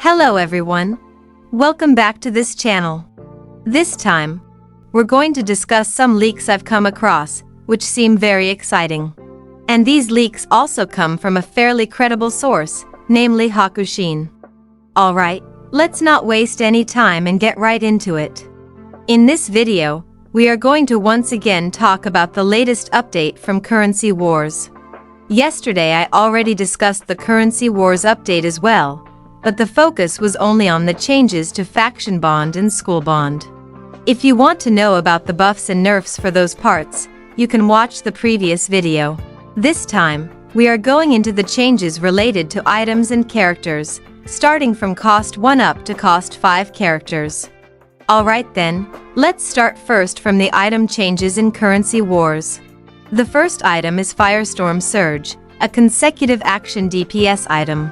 Hello everyone. Welcome back to this channel. This time, we're going to discuss some leaks I've come across, which seem very exciting. And these leaks also come from a fairly credible source, namely Hakushin. Alright, let's not waste any time and get right into it. In this video, we are going to once again talk about the latest update from Currency Wars. Yesterday I already discussed the Currency Wars update as well, but the focus was only on the changes to Faction Bond and School Bond. If you want to know about the buffs and nerfs for those parts, you can watch the previous video. This time, we are going into the changes related to items and characters, starting from cost 1 up to cost 5 characters. Alright then, let's start first from the item changes in Currency Wars. The first item is Firestorm Surge, a consecutive action DPS item.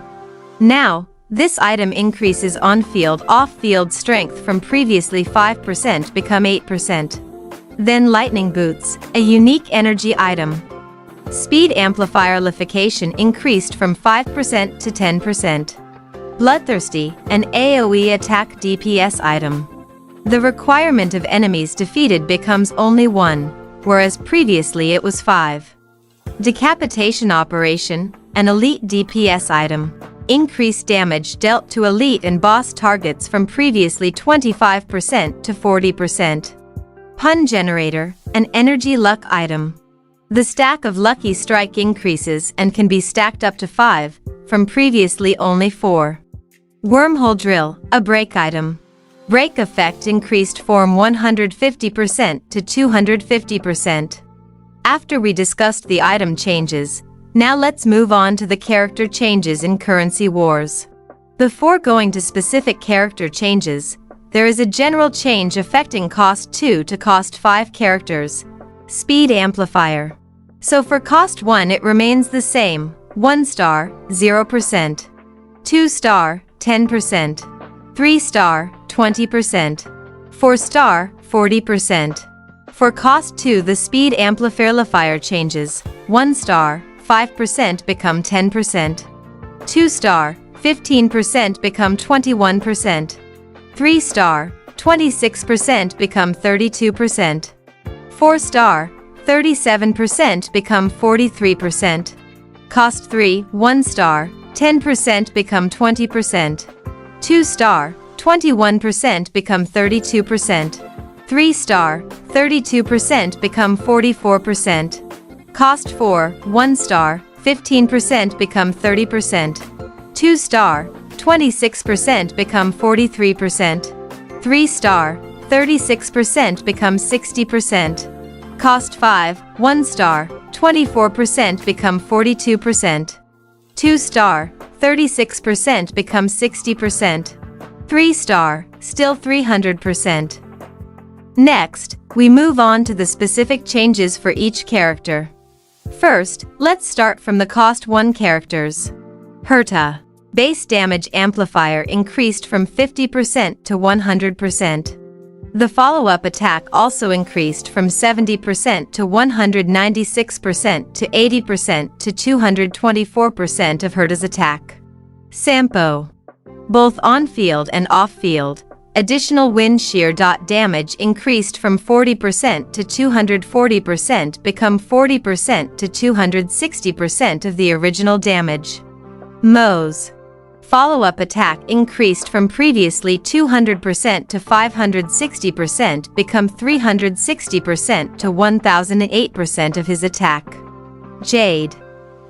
Now, this item increases on-field, off-field strength from previously 5% become 8%. Then Lightning Boots, a unique energy item. Speed Amplifier Lification increased from 5% to 10%. Bloodthirsty, an AoE attack DPS item. The requirement of enemies defeated becomes only 1, whereas previously it was 5. Decapitation Operation, an elite DPS item. Increased damage dealt to elite and boss targets from previously 25% to 40%. Pun Generator, an energy luck item. The stack of Lucky Strike increases and can be stacked up to 5, from previously only 4. Wormhole Drill, a break item. Break effect increased from 150% to 250%. After we discussed the item changes, now let's move on to the character changes in Currency Wars. Before going to specific character changes, there is a general change affecting cost 2 to cost 5 characters. Speed Amplifier. So for cost 1 it remains the same, 1 star, 0%. 2 star, 10%. 3 star, 20%. 4 star, 40%. For cost 2 the Speed Amplifier changes, 1 star, 5% become 10%. 2 star, 15% become 21%. 3 star, 26% become 32%. 4 star, 37% become 43%. Cost 3, 1 star, 10% become 20%. 2 star, 21% become 32%. 3 star, 32% become 44%. Cost 4, 1 star, 15% become 30%. 2 star, 26% become 43%. 3 star, 36% become 60%. Cost 5, 1 star, 24% become 42%. 2 star, 36% become 60%. 3 star, still 300%. Next, we move on to the specific changes for each character. First, let's start from the cost 1 characters. Herta. Base damage amplifier increased from 50% to 100%. The follow-up attack also increased from 70% to 196% to 80% to 224% of Herta's attack. Sampo. Both on-field and off-field, additional wind shear damage increased from 40% to 240% become 40% to 260% of the original damage. Moe's. Follow-up attack increased from previously 200% to 560% become 360% to 1008% of his attack. Jade.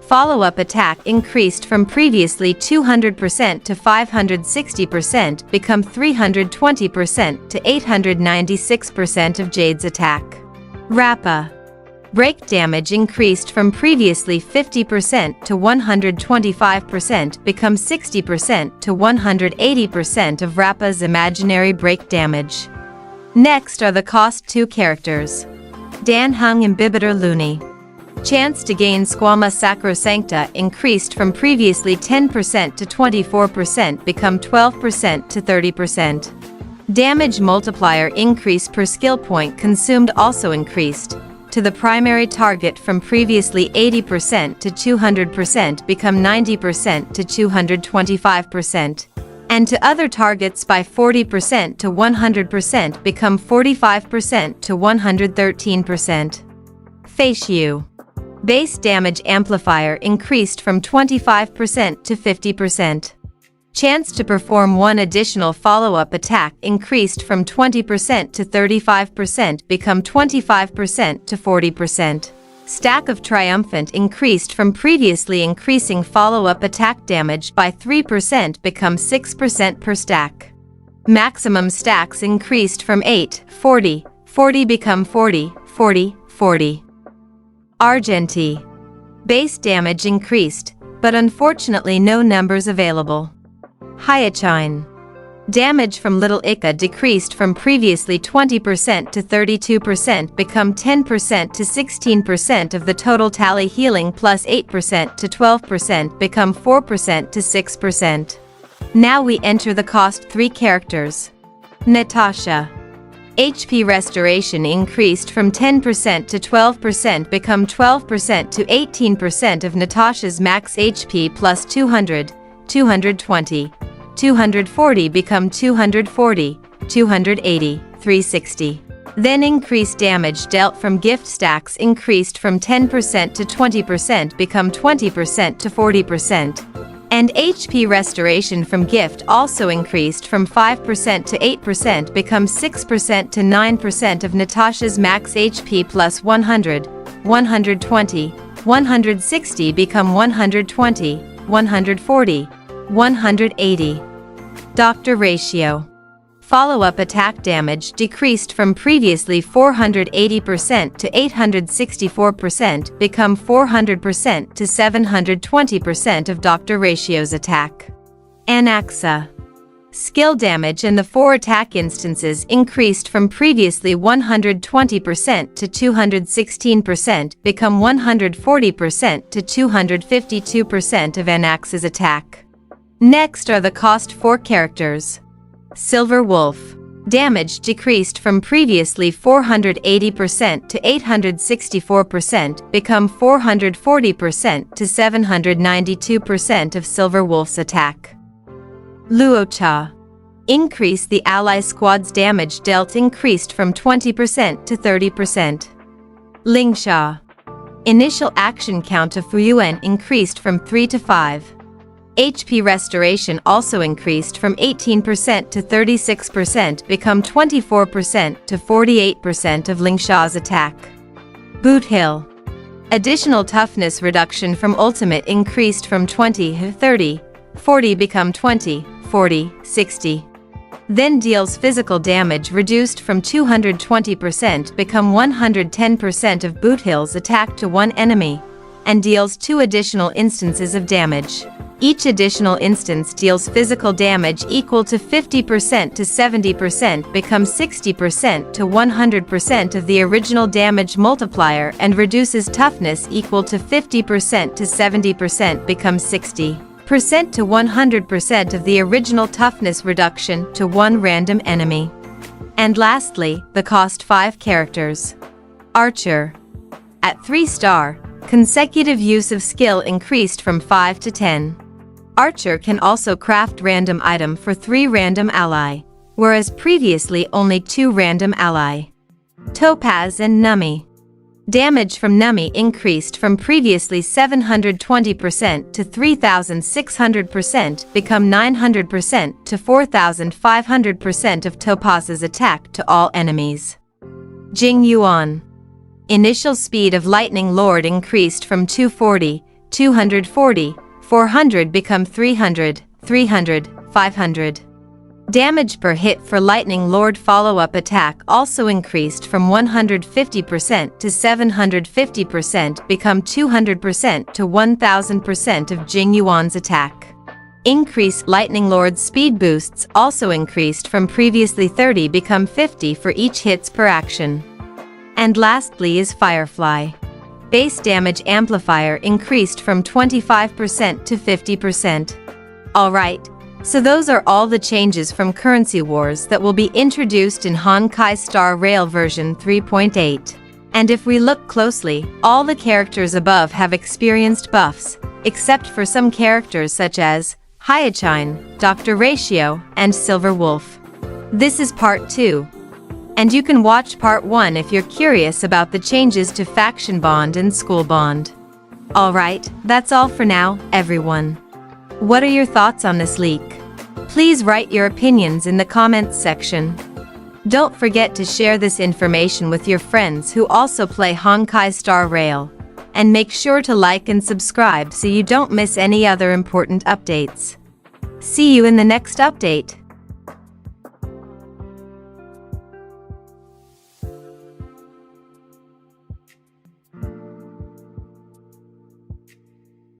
Follow-up attack increased from previously 200% to 560% become 320% to 896% of Jade's attack. Rappa. Break damage increased from previously 50% to 125% become 60% to 180% of Rappa's imaginary break damage. Next are the cost 2 characters. Dan Hung Imbibitor Looney. Chance to gain Squama Sacrosancta increased from previously 10% to 24% become 12% to 30%. Damage multiplier increase per skill point consumed also increased. To the primary target from previously 80% to 200% become 90% to 225%. and to other targets by 40% to 100% become 45% to 113%. Face U. Base damage amplifier increased from 25% to 50%. Chance to perform one additional follow-up attack increased from 20% to 35% become 25% to 40%. Stack of Triumphant increased from previously increasing follow-up attack damage by 3% become 6% per stack. Maximum stacks increased from 8, 40, 40 become 40, 40, 40. Argenti. Base damage increased, but unfortunately no numbers available. Hyacine. Damage from Little Ica decreased from previously 20% to 32% become 10% to 16% of the total tally. Healing plus 8% to 12% become 4% to 6%. Now we enter the cost 3 characters. Natasha. HP restoration increased from 10% to 12% become 12% to 18% of Natasha's max HP plus 200, 220, 240 become 240, 280, 360. Then increased damage dealt from gift stacks increased from 10% to 20% become 20% to 40%. And HP restoration from gift also increased from 5% to 8% become 6% to 9% of Natasha's max HP plus 100, 120, 160 become 120, 140, 180. Doctor ratio. Follow-up attack damage decreased from previously 480% to 864% become 400% to 720% of Doctor ratio's attack. Anaxa. Skill damage in the 4 attack instances increased from previously 120% to 216% become 140% to 252% of Anaxa's attack. Next are the cost 4 characters. Silver Wolf. Damage decreased from previously 480% to 864% become 440% to 792% of Silver Wolf's attack. Luocha. Increase the ally squad's damage dealt increased from 20% to 30%. Lingsha. Initial action count of Fuyuan increased from 3 to 5. HP restoration also increased from 18% to 36% become 24% to 48% of Lingsha's attack. Boot Hill. Additional toughness reduction from ultimate increased from 20 to 30, 40 become 20, 40, 60. Then deals physical damage reduced from 220% become 110% of Boot Hill's attack to one enemy, and deals 2 additional instances of damage. Each additional instance deals physical damage equal to 50% to 70% become 60% to 100% of the original damage multiplier and reduces toughness equal to 50% to 70% become 60% to 100% of the original toughness reduction to one random enemy. And lastly, the cost 5 characters. Archer. At 3-star, consecutive use of skill increased from 5 to 10. Archer can also craft random item for 3 random ally, whereas previously only 2 random ally. Topaz and Nummy. Damage from Nummy increased from previously 720% to 3600% become 900% to 4500% of Topaz's attack to all enemies. Jing Yuan. Initial speed of Lightning Lord increased from 240, 240, 400 become 300, 300, 500. Damage per hit for Lightning Lord follow-up attack also increased from 150% to 750% become 200% to 1000% of Jing Yuan's attack. Increased Lightning Lord's speed boosts also increased from previously 30 become 50 for each hits per action. And lastly is Firefly. Base damage amplifier increased from 25% to 50%. Alright, so those are all the changes from Currency Wars that will be introduced in Honkai Star Rail version 3.8. And if we look closely, all the characters above have experienced buffs, except for some characters such as Hyachine, Dr. Ratio, and Silver Wolf. This is part 2. And you can watch part 1 if you're curious about the changes to faction bond and school bond. Alright, that's all for now, everyone. What are your thoughts on this leak? Please write your opinions in the comments section. Don't forget to share this information with your friends who also play Honkai starrail. And make sure to like and subscribe so you don't miss any other important updates. See you in the next update.